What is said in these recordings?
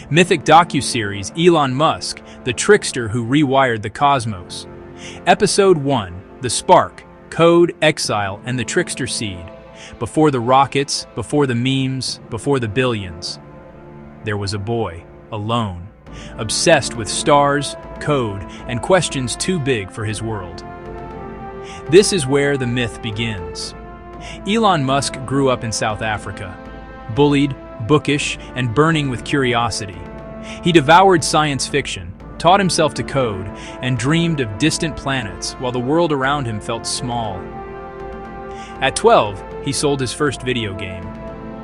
Mythic Docu-Series Elon Musk, the trickster who rewired the cosmos. Episode 1, The Spark, Code, Exile, and the Trickster Seed. Before the rockets, before the memes, before the billions. There was a boy, alone, obsessed with stars, code, and questions too big for his world. This is where the myth begins. Elon Musk grew up in South Africa, bullied, bookish, and burning with curiosity. He devoured science fiction, taught himself to code, and dreamed of distant planets while the world around him felt small. At 12, he sold his first video game.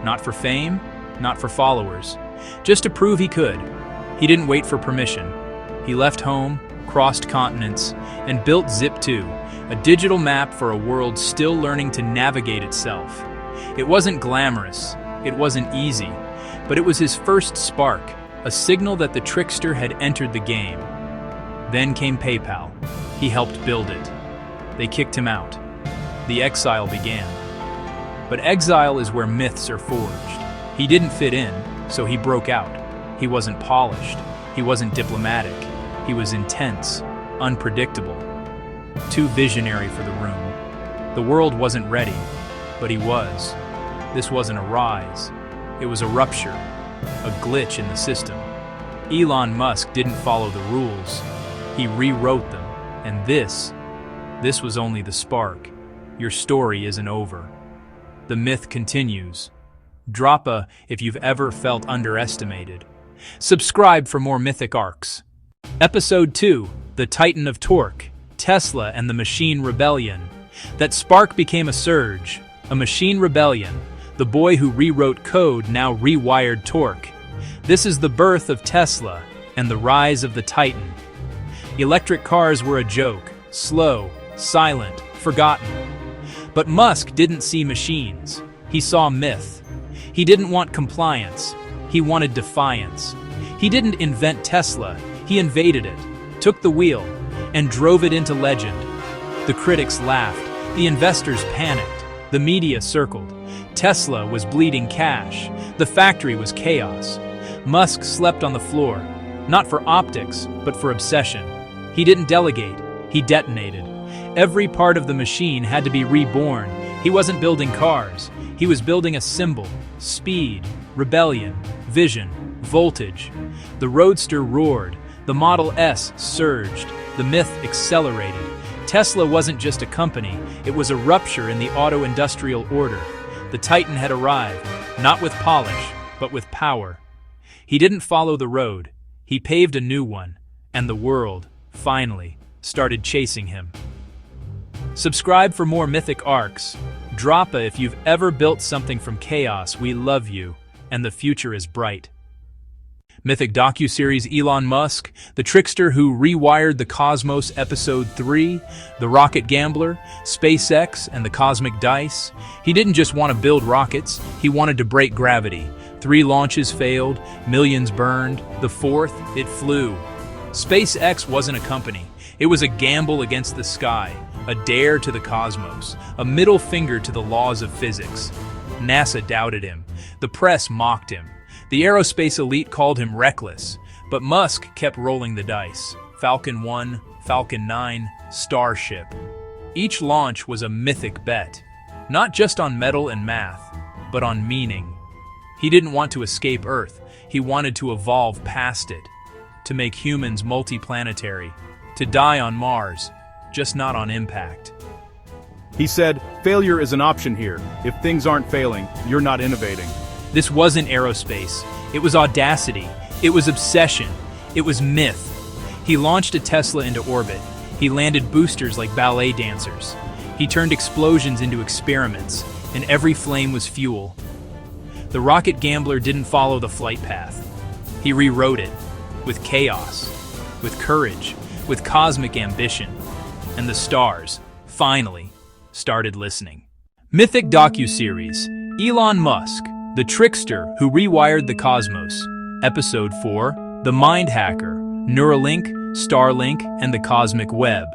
Not for fame, not for followers, just to prove he could. He didn't wait for permission. He left home, crossed continents, and built Zip2, a digital map for a world still learning to navigate itself. It wasn't glamorous, it wasn't easy, but it was his first spark, a signal that the trickster had entered the game. Then came PayPal. He helped build it. They kicked him out. The exile began. But exile is where myths are forged. He didn't fit in, so he broke out. He wasn't polished. He wasn't diplomatic. He was intense, unpredictable, too visionary for the room. The world wasn't ready, but he was. This wasn't a rise. It was a rupture, a glitch in the system. Elon Musk didn't follow the rules. He rewrote them, and this was only the spark. Your story isn't over. The myth continues. Drop a if you've ever felt underestimated. Subscribe for more mythic arcs. Episode 2, The Titan of Torque, Tesla and the Machine Rebellion. That spark became a surge, a machine rebellion. The boy who rewrote code now rewired torque. This is the birth of Tesla and the rise of the Titan. Electric cars were a joke, slow, silent, forgotten. But Musk didn't see machines. He saw myth. He didn't want compliance. He wanted defiance. He didn't invent Tesla. He invaded it, took the wheel, and drove it into legend. The critics laughed. The investors panicked. The media circled. Tesla was bleeding cash. The factory was chaos. Musk slept on the floor, not for optics, but for obsession. He didn't delegate. He detonated. Every part of the machine had to be reborn. He wasn't building cars. He was building a symbol, speed, rebellion, vision, voltage. The Roadster roared. The Model S surged. The myth accelerated. Tesla wasn't just a company. It was a rupture in the auto-industrial order. The Titan had arrived, not with polish, but with power. He didn't follow the road. He paved a new one, and the world, finally, started chasing him. Subscribe for more mythic arcs. Drop a if you've ever built something from chaos. We love you, and the future is bright. Mythic Docu-Series Elon Musk, the trickster who rewired the cosmos. Episode 3, The Rocket Gambler, SpaceX, and the Cosmic Dice. He didn't just want to build rockets, he wanted to break gravity. 3 launches failed, millions burned. The 4th, it flew. SpaceX wasn't a company. It was a gamble against the sky, a dare to the cosmos, a middle finger to the laws of physics. NASA doubted him. The press mocked him. The aerospace elite called him reckless, but Musk kept rolling the dice. Falcon 1, Falcon 9, Starship. Each launch was a mythic bet, not just on metal and math, but on meaning. He didn't want to escape Earth. He wanted to evolve past it, to make humans multi-planetary, to die on Mars, just not on impact. He said, failure is an option here. If things aren't failing, you're not innovating. This wasn't aerospace. It was audacity. It was obsession. It was myth. He launched a Tesla into orbit. He landed boosters like ballet dancers. He turned explosions into experiments, and every flame was fuel. The rocket gambler didn't follow the flight path. He rewrote it, with chaos, with courage, with cosmic ambition. And the stars, finally, started listening. Mythic Docu-Series, Elon Musk, the trickster who rewired the cosmos. Episode 4, The Mind Hacker, Neuralink, Starlink, and the Cosmic Web.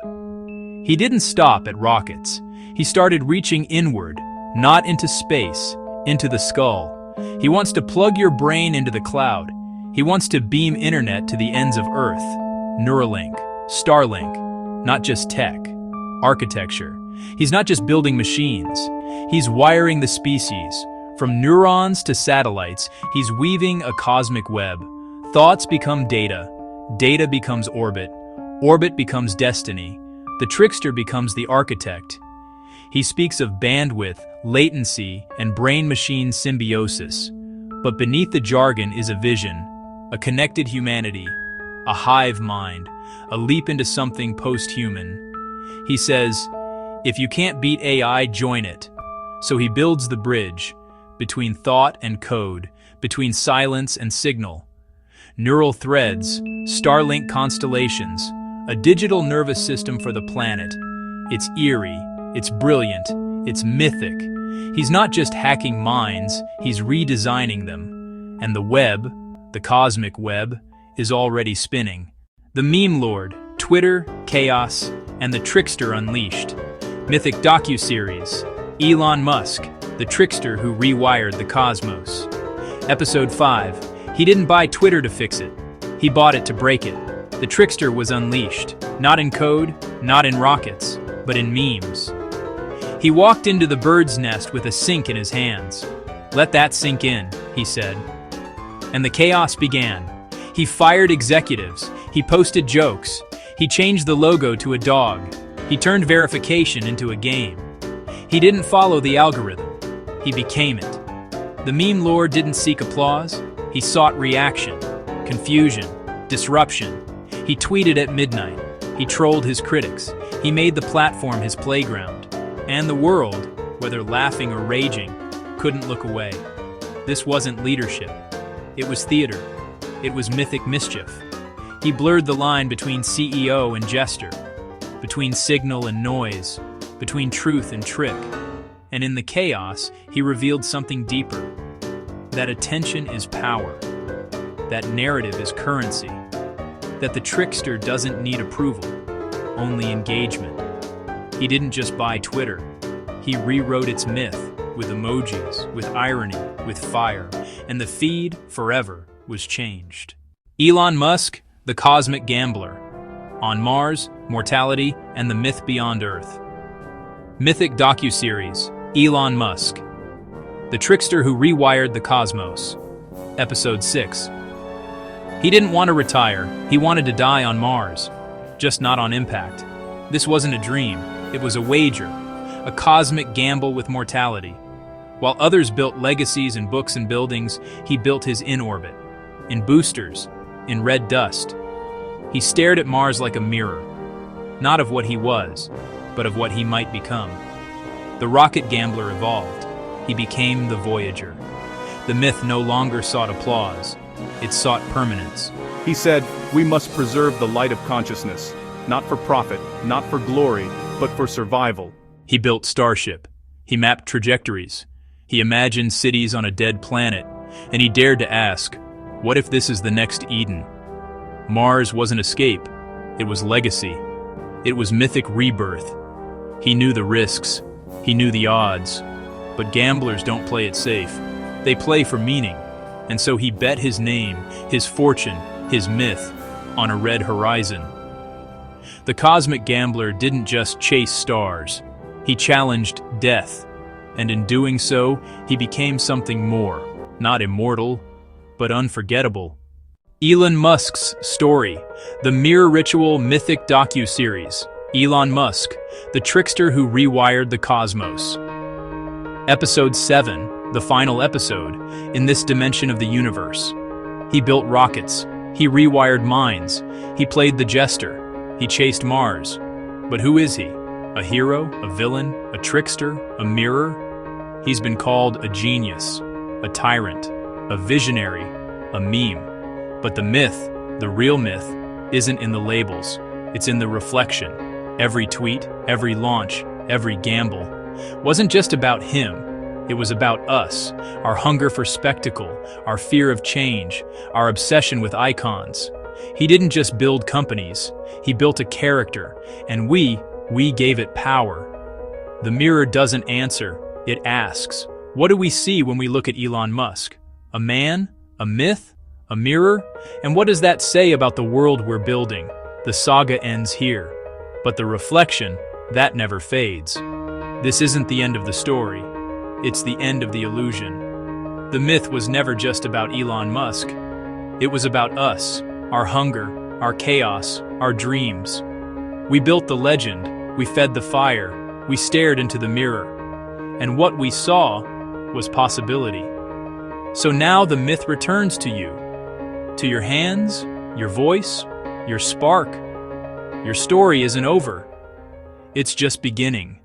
He didn't stop at rockets. He started reaching inward, not into space, into the skull. He wants to plug your brain into the cloud. He wants to beam internet to the ends of Earth. Neuralink, Starlink, not just tech, architecture. He's not just building machines. He's wiring the species. From neurons to satellites, he's weaving a cosmic web. Thoughts become data. Data becomes orbit. Orbit becomes destiny. The trickster becomes the architect. He speaks of bandwidth, latency, and brain-machine symbiosis. But beneath the jargon is a vision, a connected humanity, a hive mind, a leap into something post-human. He says, if you can't beat AI, join it. So he builds the bridge between thought and code, between silence and signal. Neural threads, Starlink constellations, a digital nervous system for the planet. It's eerie, it's brilliant, it's mythic. He's not just hacking minds, he's redesigning them. And the web, the cosmic web, is already spinning. The meme lord, Twitter, chaos, and the trickster unleashed. Mythic Docu-Series, Elon Musk, the trickster who rewired the cosmos. Episode 5, he didn't buy Twitter to fix it. He bought it to break it. The trickster was unleashed, not in code, not in rockets, but in memes. He walked into the bird's nest with a sink in his hands. Let that sink in, he said. And the chaos began. He fired executives. He posted jokes. He changed the logo to a dog. He turned verification into a game. He didn't follow the algorithm. He became it. The meme lord didn't seek applause. He sought reaction, confusion, disruption. He tweeted at midnight. He trolled his critics. He made the platform his playground. And the world, whether laughing or raging, couldn't look away. This wasn't leadership. It was theater. It was mythic mischief. He blurred the line between CEO and jester, between signal and noise, between truth and trick. And in the chaos, he revealed something deeper. That attention is power. That narrative is currency. That the trickster doesn't need approval, only engagement. He didn't just buy Twitter. He rewrote its myth with emojis, with irony, with fire, and the feed forever was changed. Elon Musk, the cosmic gambler. On Mars, mortality, and the myth beyond Earth. Mythic Docu-Series, Elon Musk. The trickster who rewired the cosmos. Episode 6. He didn't want to retire. He wanted to die on Mars, just not on impact. This wasn't a dream. It was a wager, a cosmic gamble with mortality. While others built legacies in books and buildings, he built his in-orbit, in boosters, in red dust. He stared at Mars like a mirror, not of what he was, but of what he might become. The rocket gambler evolved. He became the Voyager. The myth no longer sought applause. It sought permanence. He said, we must preserve the light of consciousness, not for profit, not for glory, but for survival. He built Starship. He mapped trajectories. He imagined cities on a dead planet, and he dared to ask, what if this is the next Eden? Mars wasn't escape. It was legacy. It was mythic rebirth. He knew the risks. He knew the odds. But gamblers don't play it safe. They play for meaning. And so he bet his name, his fortune, his myth, on a red horizon. The cosmic gambler didn't just chase stars. He challenged death. And in doing so, he became something more. Not immortal, but unforgettable. Elon Musk's story, the Mirror Ritual Mythic Docu-Series. Elon Musk, the trickster who rewired the cosmos. Episode 7, the final episode, in this dimension of the universe. He built rockets. He rewired minds. He played the jester. He chased Mars. But who is he? A hero? A villain? A trickster? A mirror? He's been called a genius, a tyrant, a visionary, a meme. But the myth, the real myth, isn't in the labels. It's in the reflection. Every tweet, every launch, every gamble wasn't just about him. It was about us, our hunger for spectacle, our fear of change, our obsession with icons. He didn't just build companies. He built a character, and we gave it power. The mirror doesn't answer. It asks, what do we see when we look at Elon Musk? A man? A myth? A mirror? And what does that say about the world we're building? The saga ends here. But the reflection, that never fades. This isn't the end of the story. It's the end of the illusion. The myth was never just about Elon Musk. It was about us, our hunger, our chaos, our dreams. We built the legend, we fed the fire, we stared into the mirror. And what we saw was possibility. So now the myth returns to you. To your hands, your voice, your spark. Your story isn't over. It's just beginning.